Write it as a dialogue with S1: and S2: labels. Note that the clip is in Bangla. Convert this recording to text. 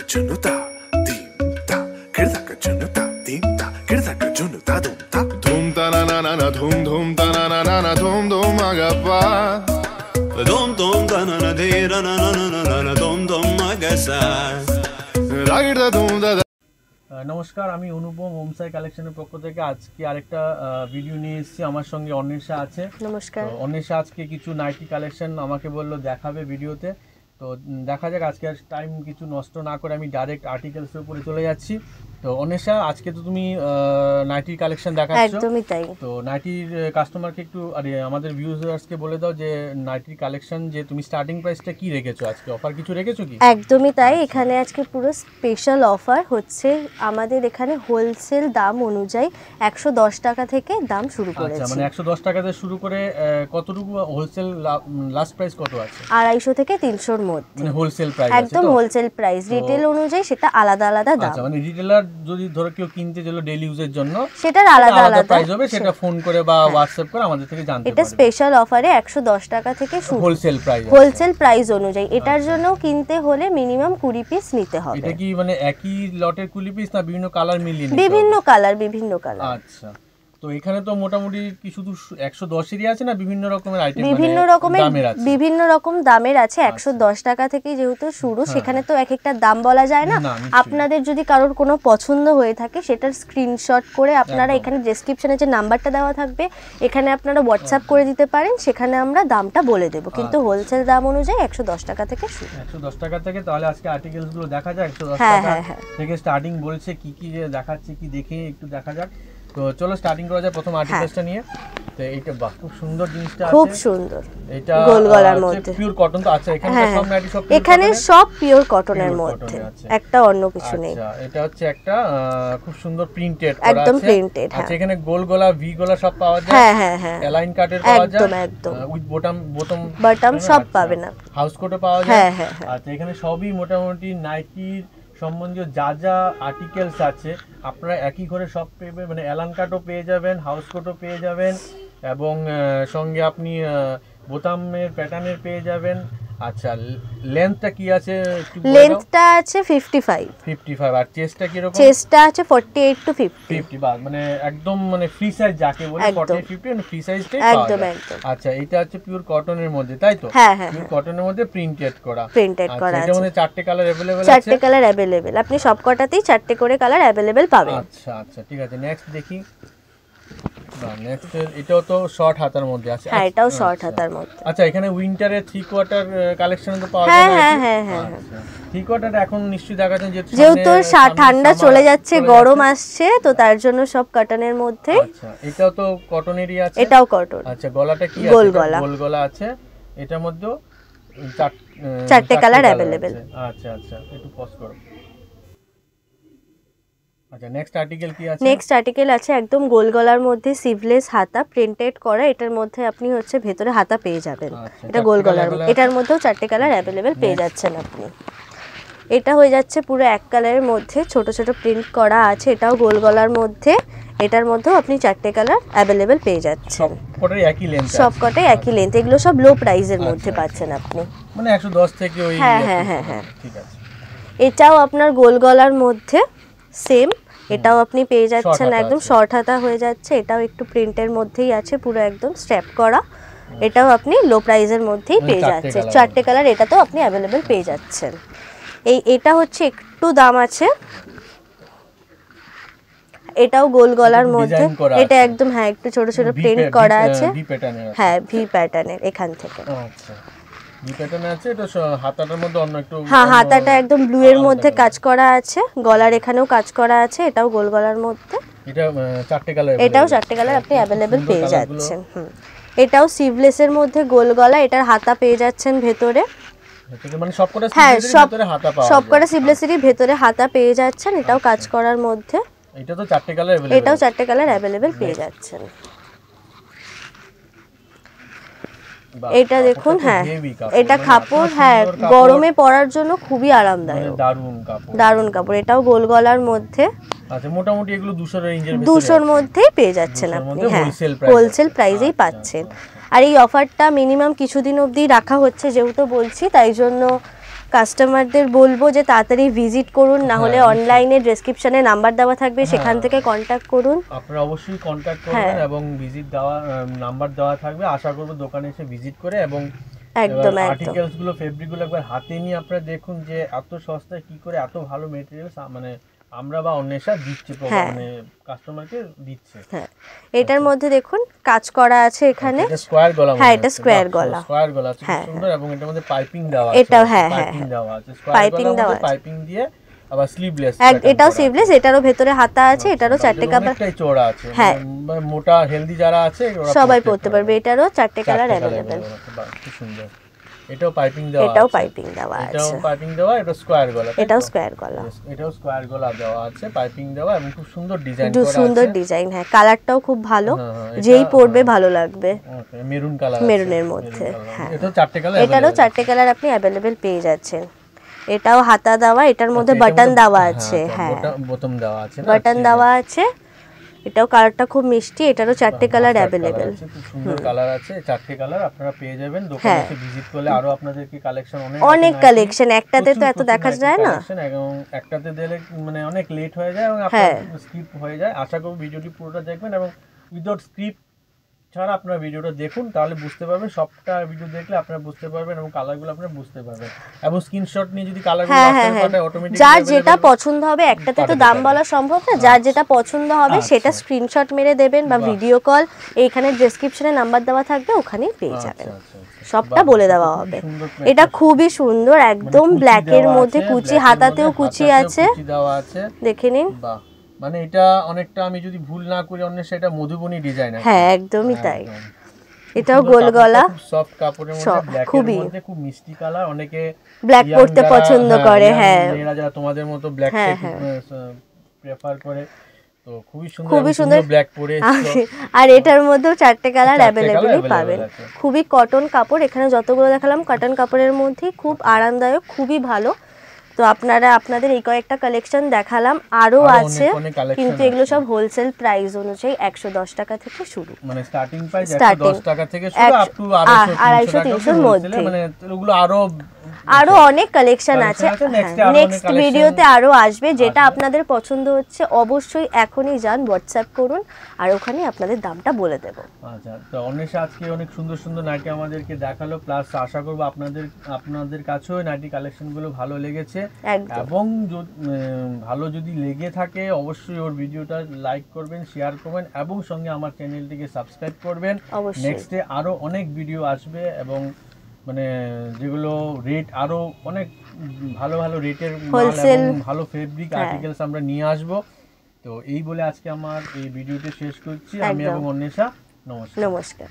S1: junuta dimta kirdaka junuta dimta kirdaka junuta dumta dhum ta na na na na dhum dhum ta na na na na dhum dhum agappa dhum dhum ta na na de na na na na na dhum dhum agasa ragida dhum da।
S2: নমস্কার, আমি অনুপম হোমসাই কালেকশনের পক্ষ থেকে আজকে আরেকটা ভিডিও নিয়ে এসেছি। আমার সঙ্গে অন্বেষা আছে।
S3: নমস্কার।
S2: অন্বেষা আজকে কিছু নাইটি কালেকশন আমাকে বললো দেখাবে ভিডিওতে, তো দেখা যাক। আজকে টাইম কিছু নষ্ট না করে আমি ডাইরেক্ট আর্টিকেলসের উপরে চলে যাচ্ছি। তো অন্বেষা, আজকে তো তুমি নাইটির কালেকশন দেখাচ্ছ।
S3: একদমই তাই।
S2: তো নাইটির কাস্টমারকে একটু আরে আমাদের ভিউয়ার্সকে বলে দাও যে নাইটির কালেকশন যে তুমি স্টার্টিং প্রাইসটা কি রেখেছো, আজকে অফার কিছু রেখেছো কি?
S3: একদমই তাই, এখানে আজকে পুরো স্পেশাল অফার হচ্ছে। আমাদের এখানে হোলসেল দাম অনুযায়ী 110 টাকা থেকে দাম শুরু করেছি।
S2: আচ্ছা, মানে 110 টাকা থেকে শুরু করে কতটুকু হোলসেল লাস্ট প্রাইস কত আছে?
S3: 250 থেকে 300 এর মধ্যে,
S2: মানে হোলসেল প্রাইস।
S3: একদম হোলসেল প্রাইস। রিটেল অনুযায়ী সেটা আলাদা আলাদা দাম।
S2: আচ্ছা, মানে রিটেলার যদি ধরো কেউ কিনতে গেল ডেইলি ইউজের জন্য,
S3: সেটার আলাদা আলাদা
S2: প্রাইস হবে, সেটা ফোন করে বা হোয়াটসঅ্যাপ করে আমাদের থেকে জানতে পারবে।
S3: এটা স্পেশাল অফারে 110 টাকা থেকে শুরু,
S2: হোলসেল প্রাইস।
S3: হোলসেল প্রাইস অনুযায়ী। এটার জন্য কিনতে হলে মিনিমাম 20 পিস নিতে হবে।
S2: এটা কি মানে একই লটের 20 পিস না বিভিন্ন কালার মিলিয়ে?
S3: বিভিন্ন কালার, বিভিন্ন কালার।
S2: আচ্ছা, তো এখানে তো মোটামুটি কি শুধু 110 এরই আছে না বিভিন্ন রকমের আইটেম?
S3: বিভিন্ন রকমের বিভিন্ন রকম দামের আছে। 110 টাকা থেকে যেহেতু শুরু, সেখানে তো এক একটা দাম বলা যায় না। আপনাদের যদি কারোর কোনো পছন্দ হয়ে থাকে সেটার স্ক্রিনশট করে আপনারা এখানে ডেসক্রিপশনে যে নাম্বারটা দেওয়া থাকবে এখানে আপনারা হোয়াটসঅ্যাপ করে দিতে পারেন, সেখানে আমরা দামটা বলে দেব। কিন্তু হোলসেল দাম অনুযায়ী 110 টাকা থেকে শুরু।
S2: 110 টাকা থেকে। তাহলে আজকে আর্টিকেলস গুলো দেখা যাক। 110 টাকা থেকে স্টার্টিং বলছে, কি কি দেখাচ্ছে কি দেখে একটু দেখা যাক। তো চলো স্টার্টিং করা যায় প্রথম আর্টিকেলসটা নিয়ে। তো এইটা বাহ, খুব সুন্দর জিনিসটা আছে,
S3: খুব সুন্দর।
S2: এটা
S3: গোল গলার মধ্যে
S2: পিওর কটন তো আছে এখানে। সব নাইটি সব
S3: এখানে সব পিওর কটনের মধ্যে, একটা অন্য কিছু নেই।
S2: আচ্ছা, এটা হচ্ছে একটা খুব সুন্দর প্রিন্টেড করা আছে,
S3: একদম প্রিন্টেড।
S2: আচ্ছা, এখানে গোল গলা ভি গলা সব পাওয়া যায়।
S3: হ্যাঁ হ্যাঁ হ্যাঁ,
S2: অ্যালাইন কাটের পাওয়া যায়,
S3: একদম একদম
S2: উইথ বটম
S3: সব পাবেন না,
S2: হাউস কোটও পাওয়া যায়।
S3: হ্যাঁ হ্যাঁ।
S2: আচ্ছা, এখানে সবই মোটামুটি নাইটির সম্বন্ধীয় যা যা আর্টিকেলস আছে আপনারা একই করে সব পেয়ে, মানে অ্যালান কাটও পেয়ে যাবেন, হাউস কোটও পেয়ে যাবেন, এবং সঙ্গে আপনি বোতামের প্যাটার্নের পেয়ে যাবেন। আচ্ছা, লেন্থটা কি আছে একটু বলে দাও।
S3: লেন্থটা আছে 55।
S2: আর চেস্টটা কি রকম?
S3: চেস্টটা আছে 48 টু 50।
S2: বাহ, মানে একদম মানে ফ্রি সাইজ যাকে বলে 48 50 মানে ফ্রি সাইজটাই পাওয়া
S3: একদম
S2: যায়।
S3: একদম।
S2: আচ্ছা, এটা হচ্ছে পিওর কটনের মধ্যে, তাই তো?
S3: হ্যাঁ হ্যাঁ,
S2: পিওর কটনের মধ্যে প্রিন্টেড করা
S3: আছে।
S2: এটার মধ্যে 4টে কালার अवेलेबल আছে।
S3: 4টে কালার अवेलेबल, আপনি সবকটাতেই 4টে করে কালার अवेलेबल পাবেন।
S2: আচ্ছা আচ্ছা, ঠিক আছে। নেক্সট দেখি। নেক্সট এটাও তো শর্ট হাতার মধ্যে আছে।
S3: হ্যাঁ, এটাও শর্ট হাতার মধ্যে।
S2: আচ্ছা, এখানে উইন্টারের 3 কোয়ার্টার কালেকশন তো পাওয়া যায়।
S3: হ্যাঁ হ্যাঁ হ্যাঁ হ্যাঁ।
S2: 3 কোয়ার্টার এখন নিশ্চয়ই দেখাচ্ছেন
S3: যেহেতু ঠান্ডা চলে যাচ্ছে, গরম আসছে, তো তার জন্য সব কটনের মধ্যে।
S2: আচ্ছা, এটাও তো কটনেরই আছে।
S3: এটাও কটন।
S2: আচ্ছা, গলাটা কি আছে? গোল গলা আছে। এটার মধ্যে 4টে
S3: কালার अवेलेबल।
S2: আচ্ছা আচ্ছা, একটু পজ করো। আচ্ছা, নেক্সট আর্টিকেল কি আছে?
S3: নেক্সট আর্টিকেল আছে একদম গোল গলার মধ্যে সিভলেস হাতা প্রিন্টেড করা। এটার মধ্যে আপনি হচ্ছে ভেতরে হাতা পেয়ে যাবেন। এটা গোল গলার, এটার মধ্যেও 4টে কালার अवेलेबल পেয়ে যাচ্ছেন আপনি। এটা হয়ে যাচ্ছে পুরো এক কালারের মধ্যে, ছোট ছোট প্রিন্ট করা আছে। এটাও গোল গলার মধ্যে, এটার মধ্যেও আপনি 4টে কালার अवेलेबल পেয়ে যাচ্ছেন।
S2: সবকটাই একই লেন্থ,
S3: সবকটাই একই লেন্থ। এগুলো সব লো প্রাইসের মধ্যে পাচ্ছেন আপনি,
S2: মানে 110 থেকে ওই।
S3: হ্যাঁ হ্যাঁ হ্যাঁ হ্যাঁ,
S2: ঠিক আছে।
S3: এটাও আপনার গোল গলার মধ্যে সেম, এটাও আপনি পেয়ে যাচ্ছেন একদম শর্ট হাতা হয়ে যাচ্ছে। এটাও একটু প্রিন্টের মধ্যেই আছে, পুরো একদম স্ট্র্যাপ করা। এটাও আপনি লো প্রাইসের মধ্যেই পেয়ে যাচ্ছেন। 4টে কালার এটাতেও আপনি अवेलेबल পেয়ে যাচ্ছেন। এটা হচ্ছে একটু দাম আছে, এটাও গোল গলার মধ্যে। এটা একদম হ্যাঁ, একটু ছোট ছোট প্রিন্ট করা আছে। হ্যাঁ, ভি প্যাটার্নের এখান থেকে।
S2: আচ্ছা, ভি প্যাটার্ন আছে। এটা হাতাটার মধ্যে অন্য একটু,
S3: হ্যাঁ, হাতাটা একদম ব্লু এর মধ্যে কাজ করা আছে, গলার এখানেও কাজ করা আছে। এটাও গোল গলার মধ্যে।
S2: এটা 4টে কালার,
S3: এটাও 4টে কালার আপনি अवेलेबल পেয়ে যাচ্ছেন। এটাও সিভলেসের মধ্যে গোল গলা, এটার হাতা পেয়ে যাচ্ছেন ভেতরে।
S2: মানে সবকটা সিভলেসের ভেতরে হাতা পাওয়া যায়।
S3: সবকটা সিভলেসেরই ভেতরে হাতা পেয়ে যাচ্ছেন। এটাও কাজ করার মধ্যে।
S2: এটা তো 4টে কালার अवेलेबल।
S3: এটাও 4টে কালার अवेलेबल পেয়ে যাচ্ছেন। এটা দেখুন, হ্যাঁ এটা কাপড়, হ্যাঁ গরমে পরার জন্য খুবই আরামদায়ক, দারুণ কাপড়। এটাও গোল গলার মধ্যে।
S2: আচ্ছা, মোটামুটি এগুলো 200 রেঞ্জের ভিতরে,
S3: 200 এর মধ্যেই পেয়ে যাচ্ছেন আপনি। হ্যাঁ, হোলসেল প্রাইসেই পাচ্ছেন। আর এই অফারটা মিনিমাম কিছুদিন অবধি রাখা হচ্ছে, যেহেতু বলছি তাই জন্য কাস্টমারদের বলবো যে তাড়াতাড়ি ভিজিট করুন, না হলে অনলাইনে ডেসক্রিপশনে নাম্বার দেওয়া থাকবে, সেখান থেকে কন্ট্যাক্ট করুন।
S2: আপনারা অবশ্যই কন্ট্যাক্ট করবেন এবং ভিজিট দেওয়া নাম্বার দেওয়া থাকবে। আশা করব দোকানে এসে ভিজিট করে এবং
S3: একদম
S2: আর্টিকেলস গুলো ফেব্রিক গুলো একবার হাতে নিয়ে আপনারা দেখুন যে এত সস্তায় কি করে এত ভালো মেটেরিয়ালস মানে আমরা বা অন্বেষা দিচ্ছে, মানে কাস্টমারকে দিচ্ছে।
S3: হ্যাঁ, এটার মধ্যে দেখুন কাজ করা আছে এখানে,
S2: এটা স্কয়ার গলা।
S3: হ্যাঁ, এটা স্কয়ার গলা,
S2: স্কয়ার গলা আছে, খুব সুন্দর। এবং এটার মধ্যে পাইপিং দেওয়া আছে,
S3: এটাও হ্যাঁ
S2: পাইপিং দেওয়া আছে, স্কয়ার গলার মধ্যে পাইপিং দিয়ে আবার স্লিভলেস,
S3: এটাও স্লিভলেস, এটারও ভেতরে হাতা আছে, এটারও 4টে কালার,
S2: অনেকটাই চওড়া আছে,
S3: হ্যাঁ
S2: মোটা হেলদি যারা আছে ওরা
S3: সবাই পরতে পারবে। এটারও 4টে কালার अवेलेबल,
S2: খুব সুন্দর। এটাও পাইপিং দেওয়া আছে,
S3: এটাও পাইপিং দেওয়া আছে,
S2: এটাও পাইপিং দেওয়া, এটা স্কয়ার গলা,
S3: এটাও স্কয়ার গলা,
S2: এটাও স্কয়ার গলা দেওয়া আছে, পাইপিং দেওয়া এবং খুব সুন্দর ডিজাইন করা আছে,
S3: সুন্দর ডিজাইন। হ্যাঁ, কালারটাও খুব ভালো, যেই পরবে ভালো লাগবে।
S2: ওকে, মেরুন কালার,
S3: মেরুনের মধ্যে। হ্যাঁ,
S2: এটাও 4টে কালার,
S3: এটারও 4টে কালার আপনি अवेलेबल পেয়ে যাচ্ছেন। এটাও হাতা দেওয়া, এটার মধ্যে বাটন দেওয়া আছে, হ্যাঁ
S2: বোতাম দেওয়া আছে,
S3: বাটন দেওয়া আছে। এটাও কালারটা খুব মিষ্টি, এটারও 4টে কালার अवेलेबल,
S2: খুব সুন্দর কালার আছে, 4টে কালার আপনারা পেয়ে যাবেন। দোকানে এসে ভিজিট করলে আরো আপনাদেরকে কালেকশন
S3: অনেক কালেকশন, একটাতে তো এত দেখা যায় না,
S2: এবং একটাতে দিলে মানে অনেক লেট হয়ে যায় এবং আপনার স্কিপ হয়ে যায়। আশা করি ভিডিওটি পুরোটা দেখবেন এবং উইদাউট স্ক্রিপ্ট ছাড়া আপনারা ভিডিওটা দেখুন, তাহলে বুঝতে পারবেন। সবটা ভিডিও দেখলে আপনারা বুঝতে পারবেন এবং কালারগুলো আপনারা বুঝতে পারবেন এবং স্ক্রিনশট নিয়ে যদি কালারগুলো আসতে পারে অটোমেটিক্যালি
S3: যার যেটা পছন্দ হবে, একটাতে তো দাম বলা সম্ভব না, যার যেটা পছন্দ হবে সেটা স্ক্রিনশট মেরে দেবেন বা ভিডিও কল, এইখানে ডেসক্রিপশনে নাম্বার দেওয়া থাকবে, ওখানেই পেয়ে যাবেন, সবটা বলে দেওয়া হবে। এটা খুবই সুন্দর, একদম ব্ল্যাকের মধ্যে কুচি, হাতাতেও কুচি আছে, দেখে নিন।
S2: মানে এটা অনেকটা, আমি যদি ভুল না করি অন্য সেটা মধুবনী ডিজাইন আছে,
S3: হ্যাঁ একদমই তাই। এটাও গোল গলা,
S2: সফট কাপড়ের মধ্যে ব্ল্যাকের মধ্যে খুব মিষ্টি কালার, অনেকে
S3: ব্ল্যাক পরতে পছন্দ করে, হ্যাঁ
S2: মেয়েরা যারা তোমাদের মতো ব্ল্যাক প্রেফার করে, তো খুবই সুন্দর ব্ল্যাক পরে।
S3: আর এটার মধ্যেও 4টে কালার अवेलेबल পাবেন। খুবই কটন কাপড়, এখানে যতগুলো দেখালাম কটন কাপড়ের মধ্যে, খুব আরামদায়ক, খুবই ভালো। তো আপনারা আপনাদের এই কয়েকটা কালেকশন দেখালাম, আরো আছে, কিন্তু এগুলো সব হোলসেল প্রাইস অনুযায়ী 110 টাকা থেকে শুরু,
S2: মানে স্টার্টিং প্রাইস 110 টাকা থেকে শুরু আপ টু 250-300 এর মধ্যে, মানে এগুলো আরো
S3: অনেক কালেকশন আছে। নেক্সট ভিডিওতে আরো আসবে, যেটা আপনাদের পছন্দ হচ্ছে অবশ্যই এখনই যান, হোয়াটসঅ্যাপ করুন, আর ওখানে আপনাদের দামটা বলে দেব।
S2: আচ্ছা, তো অন্বেষা আজকে অনেক সুন্দর সুন্দর নাইটি আমাদেরকে দেখালো, প্লাস আশা করব আপনাদের কাছেও নাইটি কালেকশনগুলো ভালো লেগেছে এবং ভালো যদি লেগে থাকে অবশ্যই ওর ভিডিওটা লাইক করবেন, শেয়ার করবেন এবং সঙ্গে আমার চ্যানেলটিকে সাবস্ক্রাইব করবেন। নেক্সটে আরো অনেক ভিডিও আসবে এবং মানে যেগুলো রেট আরো অনেক ভালো ভালো রেটের এবং ভালো ফেব্রিক আর্টিকেলস আমরা নিয়ে আসব। তো এই বলে আজকে আমার এই ভিডিওটি শেষ করছি। আমি এবং অন্বেষা, নমস্কার।